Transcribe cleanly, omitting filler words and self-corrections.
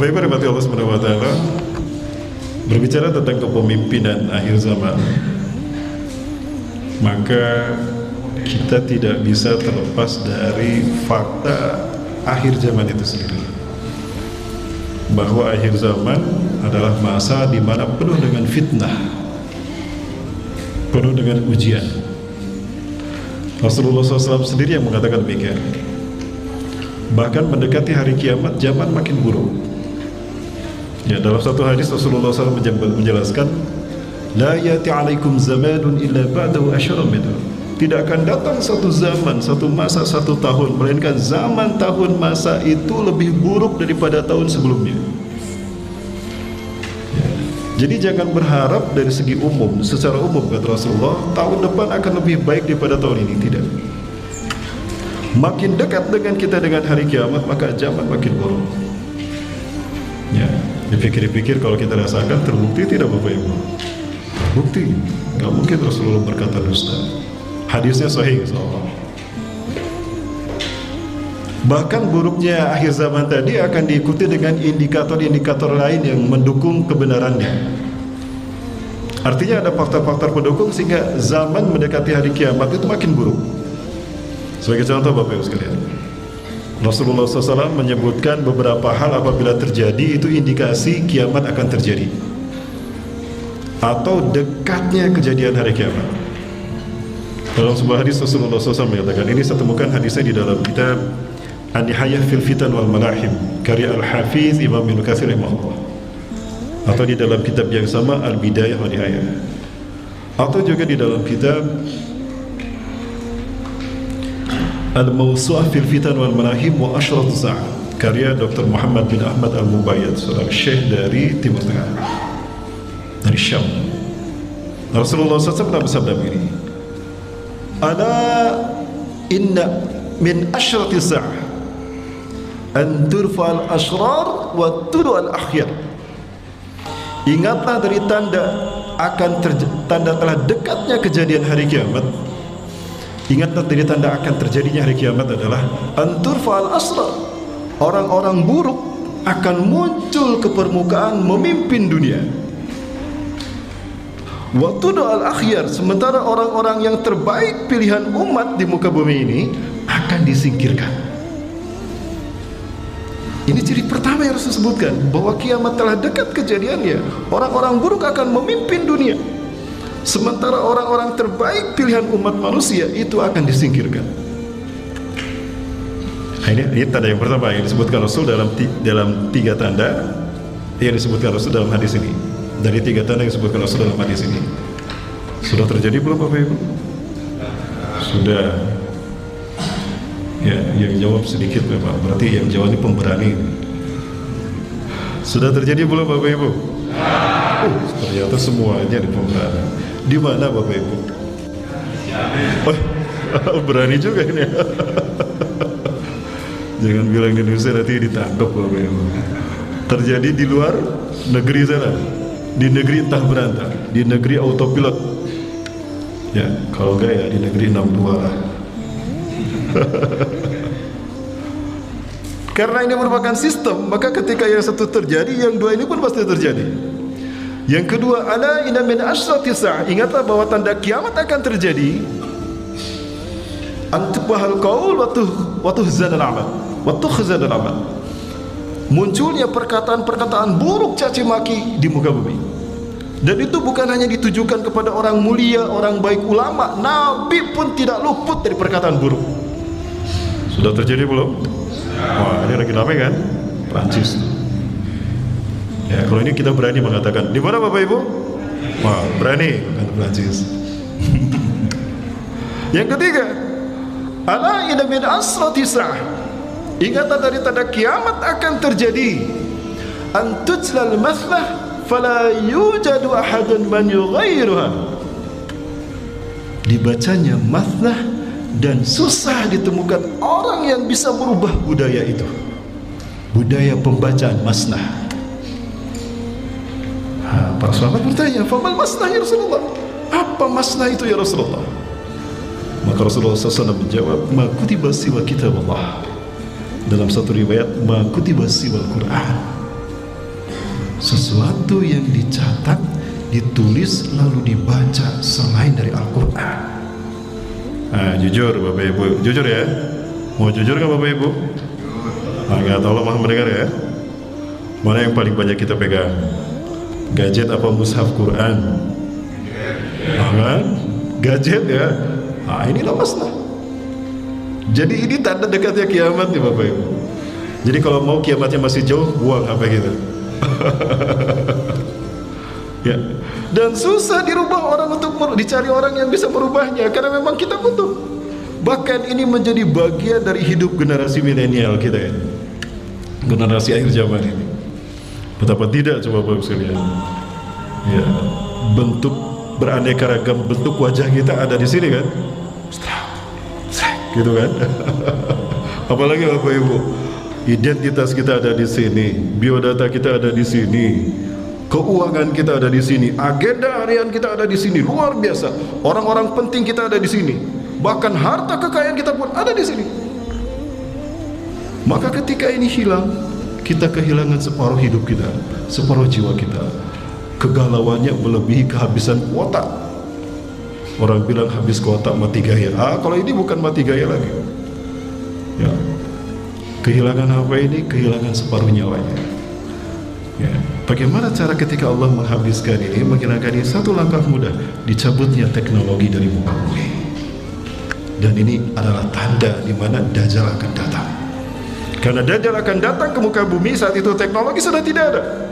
Bapak Ibu rahmati Allah Subhanahu wa taala, berbicara tentang kepemimpinan akhir zaman, maka kita tidak bisa terlepas dari fakta akhir zaman itu sendiri, bahwa akhir zaman adalah masa di mana penuh dengan fitnah, penuh dengan ujian. Rasulullah SAW sendiri yang mengatakan demikian. Bahkan mendekati hari kiamat, zaman makin buruk. Ya, dalam satu hadis Rasulullah SAW menjelaskan, la yati alaikum zamanun illa ba'dahu asyara minhu. Tidak akan datang satu zaman, satu masa, satu tahun, melainkan zaman, tahun, masa itu lebih buruk daripada tahun sebelumnya. Ya. Jadi jangan berharap dari segi umum, secara umum kata Rasulullah, tahun depan akan lebih baik daripada tahun ini. Tidak. Makin dekat dengan kita dengan hari kiamat, maka zaman makin buruk. Ya, dipikir-pikir kalau kita rasakan, terbukti tidak Bapak Ibu? Bukti, nggak mungkin Rasulullah berkata dusta. Hadisnya sahih, insyaallah. Bahkan buruknya akhir zaman tadi akan diikuti dengan indikator-indikator lain yang mendukung kebenarannya. Artinya ada faktor-faktor pendukung sehingga zaman mendekati hari kiamat itu makin buruk. Sebagai contoh Bapak Ibu sekalian, Rasulullah SAW menyebutkan beberapa hal apabila terjadi itu indikasi kiamat akan terjadi, atau dekatnya kejadian hari kiamat. Dalam sebuah hadis Rasulullah SAW mengatakan, ini saya temukan hadisnya di dalam kitab An-Nihayah fil Fitan wal Malahim karya Al-Hafiz Imam Ibnu Katsir rahimahullah, atau di dalam kitab yang sama Al-Bidayah wa Nihayah, atau juga di dalam kitab Al-Mawsu'ah fil Fitan wal Malahim wa Ashrat Sa'ah karya Dr. Muhammad bin Ahmad Al-Mubayyad, seorang syekh dari Timur Tengah, dari Syam. Rasulullah SAW bersabda begini, ala inna min ashrati sa'ah an turfa al-ashrar wa tudu al-akhyar. Ingatlah dari tanda telah dekatnya kejadian hari kiamat. Ingatlah dari tanda akan terjadinya hari kiamat adalah an turfa al-ashrar, orang-orang buruk akan muncul ke permukaan memimpin dunia. Waktu doa al-akhyar, sementara orang-orang yang terbaik pilihan umat di muka bumi ini akan disingkirkan. Ini ciri pertama yang harus disebutkan, bahwa kiamat telah dekat kejadiannya. Orang-orang buruk akan memimpin dunia, sementara orang-orang terbaik pilihan umat manusia itu akan disingkirkan. Nah, ini tanda yang pertama yang disebutkan Rasul dalam tiga tanda yang disebutkan Rasul dalam hadis ini. Dari tiga tanda yang disebutkan Rasul dalam hadis ini, sudah terjadi belum Bapak Ibu? Sudah. Ya, yang jawab sedikit Bapak. Berarti yang jawab ini pemberani. Sudah terjadi belum Bapak Ibu? Ternyata semuanya di pemberani. Di mana Bapak Ibu? Oh, berani juga ini. Jangan bilang di Indonesia nanti ditangkap Bapak Ibu. Terjadi di luar negeri sana, di negeri entah berantah, di negeri autopilot. Ya, kalau enggak ya di negeri 62 lah. Karena ini merupakan sistem, maka ketika yang satu terjadi, yang dua ini pun pasti terjadi. Yang kedua, ala inna min asyrati sa'ah, ingatlah bahwa tanda kiamat akan terjadi. Antubahal qaul wa tuhzanal amal, wa tukhzanal amal. Munculnya perkataan-perkataan buruk caci maki di muka bumi. Dan itu bukan hanya ditujukan kepada orang mulia, orang baik, ulama. Nabi pun tidak luput dari perkataan buruk. Sudah terjadi belum? Wah, ini lagi ramai kan? Prancis. Ya, kalau ini kita berani mengatakan. Di mana Bapak Ibu? Wah, berani kan Prancis. Yang ketiga, ala inna min asrati sa'ah, ingatlah dari tanda kiamat akan terjadi. An tutslal mathlah fala yujadu ahadun man yughayyiruha. Dibacanya mathlah dan susah ditemukan orang yang bisa merubah budaya itu, budaya pembacaan masnah. Para sahabat bertanya, famal masnah ya Rasulullah? Apa masnah itu ya Rasulullah? Maka Rasulullah SAW menjawab, ma kutiba siwa kitab Allah. Dalam satu riwayat, ma kutiba siwa Al-Quran. sesuatu yang dicatat, ditulis, lalu dibaca selain dari Al-Quran. Nah, jujur Bapak Ibu, jujur ya. Mau jujur kan Bapak Ibu? Nah, nggak tahu maha mendengar ya. Mana yang paling banyak kita pegang? Gadget apa mushaf Quran? Nah, kan? Gadget ya. Nah, ini lepas lah. Jadi ini tanda dekatnya kiamat nih Bapak Ibu. Jadi kalau mau kiamatnya masih jauh, buang apa gitu. Ya. Dan susah dirubah orang untuk dicari orang yang bisa merubahnya, karena memang kita butuh. Bahkan ini menjadi bagian dari hidup generasi milenial kita ya, generasi akhir zaman ini. Betapa tidak coba Bapak sekalian. Ya, bentuk beraneka ragam bentuk wajah kita ada di sini kan, gitu kan. Apalagi Bapak Ibu, identitas kita ada di sini, biodata kita ada di sini, keuangan kita ada di sini, agenda harian kita ada di sini, luar biasa. Orang-orang penting kita ada di sini, bahkan harta kekayaan kita pun ada di sini. Maka ketika ini hilang, kita kehilangan separuh hidup kita, separuh jiwa kita. Kegalauannya melebihi kehabisan kuota. Orang bilang habis kuota mati gaya. Kalau ini bukan mati gaya lagi. Ya, kehilangan apa ini? Kehilangan separuh nyawanya. Ya. Bagaimana cara ketika Allah menghabiskan ini? Menghilangkan ini satu langkah mudah, dicabutnya teknologi dari muka bumi. Dan ini adalah tanda di mana Dajjal akan datang. Karena Dajjal akan datang ke muka bumi, saat itu teknologi sudah tidak ada.